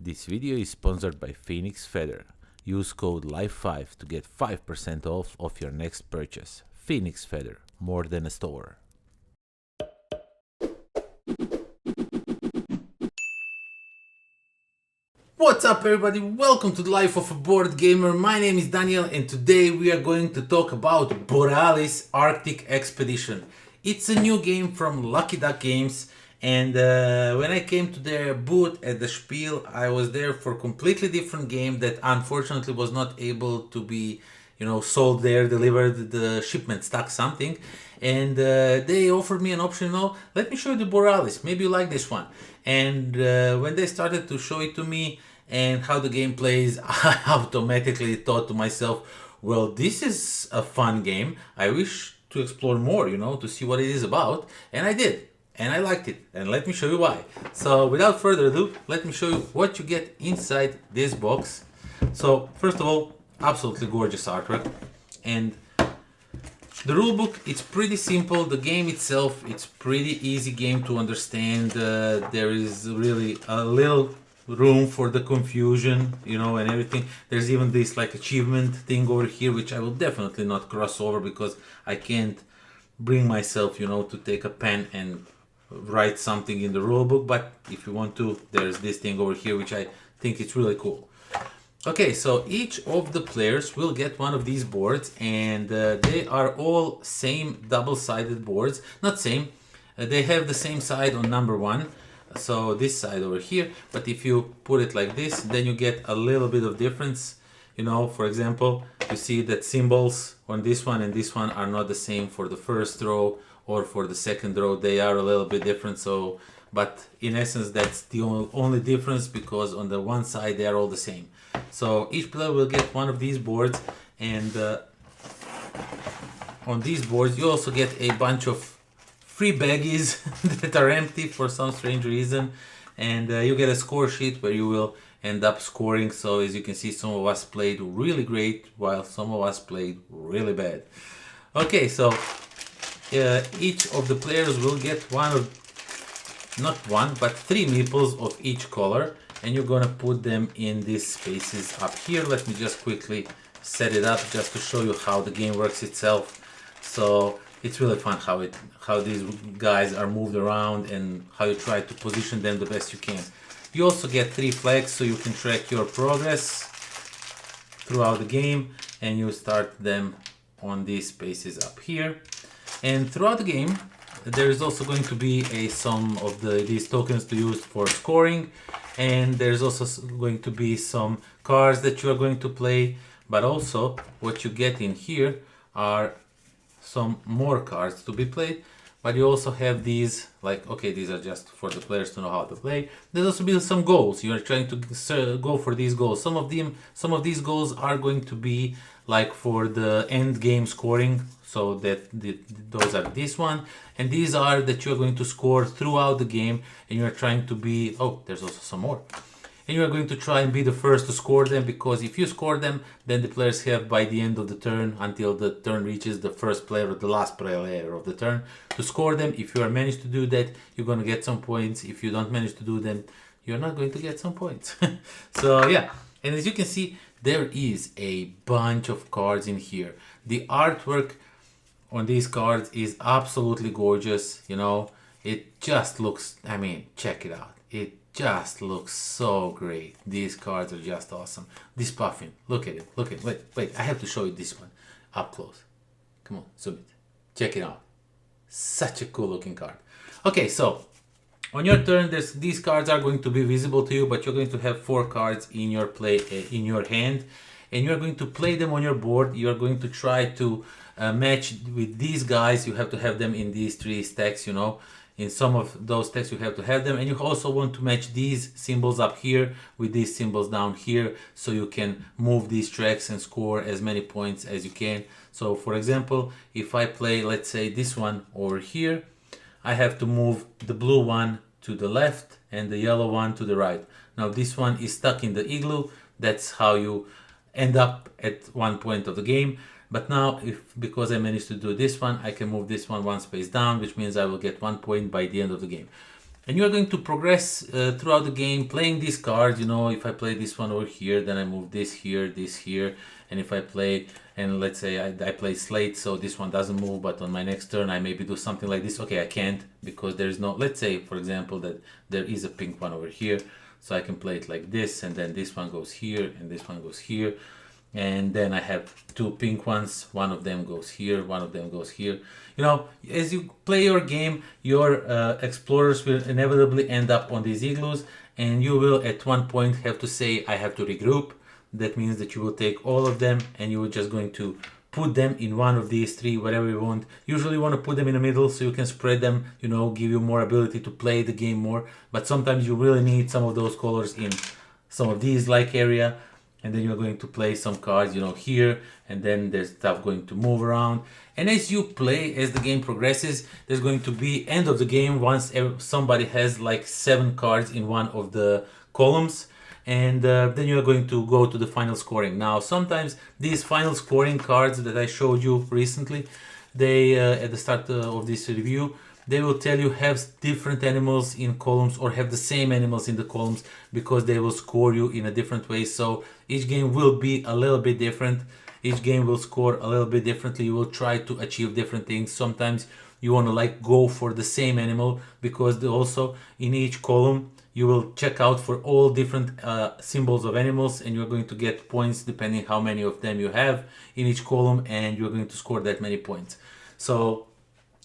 This video is sponsored by Phoenix Feather. Use code LIFE5 to get 5% off of your next purchase. Phoenix Feather, more than a store. What's up everybody, welcome to the Life of a Board Gamer. My name is Daniel and today we are going to talk about Borealis Arctic Expedition. It's a new game from Lucky Duck Games, and when I came to their booth at the Spiel, I was there for a completely different game that unfortunately was not able to be sold there, delivered, the shipment stuck something, and they offered me an option. Let me show you the Borealis, maybe you like this one. And when they started to show it to me and how the game plays, I automatically thought to myself, well, this is a fun game. I wish to explore more, to see what it is about, and I did, and I liked it, and let me show you why. So without further ado, let me show you what you get inside this box. So first of all, absolutely gorgeous artwork, and the rulebook, it's pretty simple. The game itself, it's pretty easy game to understand. There is really a little room for the confusion, and everything. There's even this like achievement thing over here, which I will definitely not cross over because I can't bring myself, to take a pen and write something in the rulebook. But if you want to, there's this thing over here, which I think it's really cool. Okay, so each of the players will get one of these boards, and they are all same double-sided boards. Not same, they have the same side on number one, so this side over here. But if you put it like this, then you get a little bit of difference. For example, you see that symbols on this one and this one are not the same for the first row or for the second row. They are a little bit different. So, but in essence, that's the only difference, because on the one side they are all the same. So each player will get one of these boards, and on these boards you also get a bunch of free baggies that are empty for some strange reason, and you get a score sheet where you will end up scoring. So as you can see, some of us played really great while some of us played really bad. Okay, so each of the players will get not one but three meeples of each color, and you're gonna put them in these spaces up here. Let me just quickly set it up just to show you how the game works itself. So it's really fun how these guys are moved around and how you try to position them the best you can. You also get three flags so you can track your progress throughout the game, and you start them on these spaces up here. And throughout the game there is also going to be a sum of these tokens to use for scoring, and there's also going to be some cards that you are going to play. But also what you get in here are some more cards to be played. But you also have these, like, okay, these are just for the players to know how to play. There's also been some goals. You are trying to go for these goals. Some of these goals are going to be like for the end game scoring. So that those are this one, and these are that you are going to score throughout the game, and you are trying to be. Oh, there's also some more. And you are going to try and be the first to score them, because if you score them, then the players have by the end of the turn, until the turn reaches the first player or the last player of the turn, to score them. If you are managed to do that, you're going to get some points. If you don't manage to do them, you're not going to get some points. So yeah, and as you can see, there is a bunch of cards in here. The artwork on these cards is absolutely gorgeous. It just looks, check it out. It just looks so great. These cards are just awesome. This puffin, look at it, wait, I have to show you this one up close. Come on, zoom it, check it out. Such a cool looking card. Okay, so on your turn, these cards are going to be visible to you, but you're going to have 4 cards in your in your hand, and you're going to play them on your board. You're going to try to match with these guys. You have to have them in these 3 stacks. In some of those stacks you have to have them, and you also want to match these symbols up here with these symbols down here, so you can move these tracks and score as many points as you can. So for example, if I play, let's say, this one over here, I have to move the blue one to the left and the yellow one to the right. Now this one is stuck in the igloo. That's how you end up at one point of the game. But now, because I managed to do this one, I can move this one space down, which means I will get 1 point by the end of the game. And you're going to progress throughout the game playing these cards. You know, if I play this one over here, then I move this here, and if I play, and let's say I play slate, so this one doesn't move, but on my next turn I maybe do something like this. Okay, I can't because there's no, let's say for example that there is a pink one over here, so I can play it like this, and then this one goes here and this one goes here, and then I have two pink ones, one of them goes here, one of them goes here. You know, as you play your game, your explorers will inevitably end up on these igloos, and you will at one point have to say, I have to regroup. That means that you will take all of them and you are just going to put them in one of these three, whatever you want. Usually you want to put them in the middle so you can spread them, you know, give you more ability to play the game more. But sometimes you really need some of those colors in some of these like area. And then you're going to play some cards, you know, here, and then there's stuff going to move around. And as you play, as the game progresses, there's going to be end of the game once somebody has like 7 cards in one of the columns, and then you're going to go to the final scoring. Now, sometimes these final scoring cards that I showed you recently, they at the start of this review, they will tell you have different animals in columns or have the same animals in the columns because they will score you in a different way. So each game will be a little bit different. Each game will score a little bit differently. You will try to achieve different things. Sometimes you want to like go for the same animal because also in each column you will check out for all different symbols of animals, and you're going to get points depending how many of them you have in each column, and you're going to score that many points. So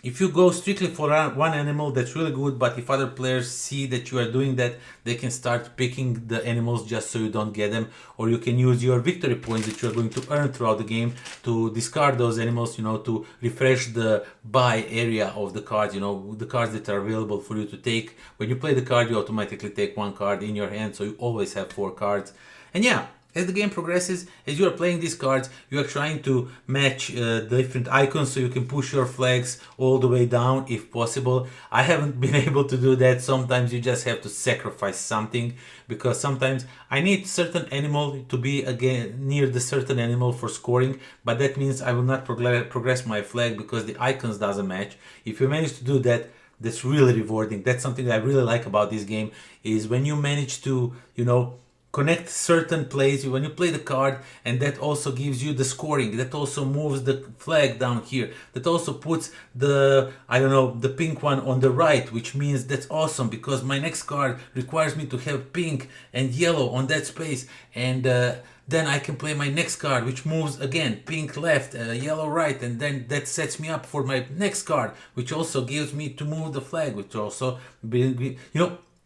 if you go strictly for one animal, that's really good, but if other players see that you are doing that, they can start picking the animals just so you don't get them, or you can use your victory points that you're going to earn throughout the game to discard those animals, you know, to refresh the buy area of the cards, you know, the cards that are available for you to take. When you play the card, you automatically take 1 card in your hand, so you always have 4 cards. And yeah, as the game progresses, as you are playing these cards, you are trying to match different icons so you can push your flags all the way down if possible. I haven't been able to do that. Sometimes you just have to sacrifice something, because sometimes I need certain animal to be again near the certain animal for scoring, but that means I will not progress my flag because the icons doesn't match. If you manage to do that, that's really rewarding. That's something that I really like about this game, is when you manage to, you know, connect certain plays when you play the card, and that also gives you the scoring, that also moves the flag down here, that also puts the, I don't know, the pink one on the right, which means that's awesome because my next card requires me to have pink and yellow on that space, and then I can play my next card which moves again pink left, yellow right, and then that sets me up for my next card which also gives me to move the flag, which also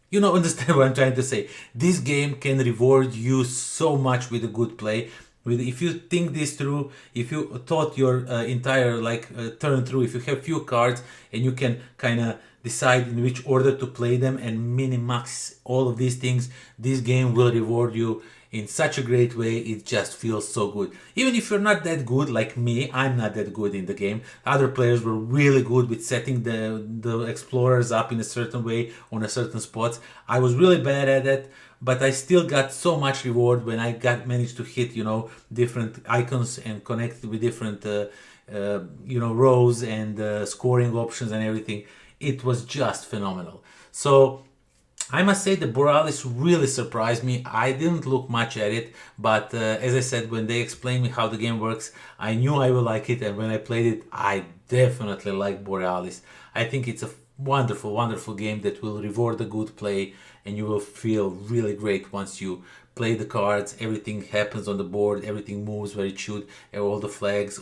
you know, understand what I'm trying to say. This game can reward you so much with a good play. If you think this through, if you thought your entire turn through, if you have few cards and you can kind of decide in which order to play them and min-max all of these things, this game will reward you in such a great way. It just feels so good. Even if you're not that good like me, I'm not that good in the game. Other players were really good with setting the explorers up in a certain way on a certain spots. I was really bad at it, but I still got so much reward when I managed to hit, you know, different icons and connect with different you know, rows and scoring options and everything. It was just phenomenal. So I must say the Borealis really surprised me. I didn't look much at it, but as I said, when they explained me how the game works, I knew I would like it, and when I played it, I definitely like Borealis. I think it's a wonderful, wonderful game that will reward a good play, and you will feel really great once you play the cards. Everything happens on the board, everything moves where it should, all the flags,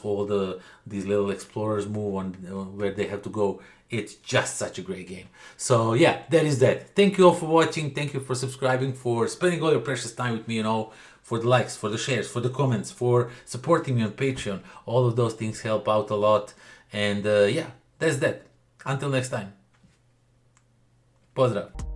these little explorers move on where they have to go. It's just such a great game. So yeah, that is that. Thank you all for watching. Thank you for subscribing, for spending all your precious time with me, you know, for the likes, for the shares, for the comments, for supporting me on Patreon. All of those things help out a lot. And yeah, that's that. Until next time. Pozdrav.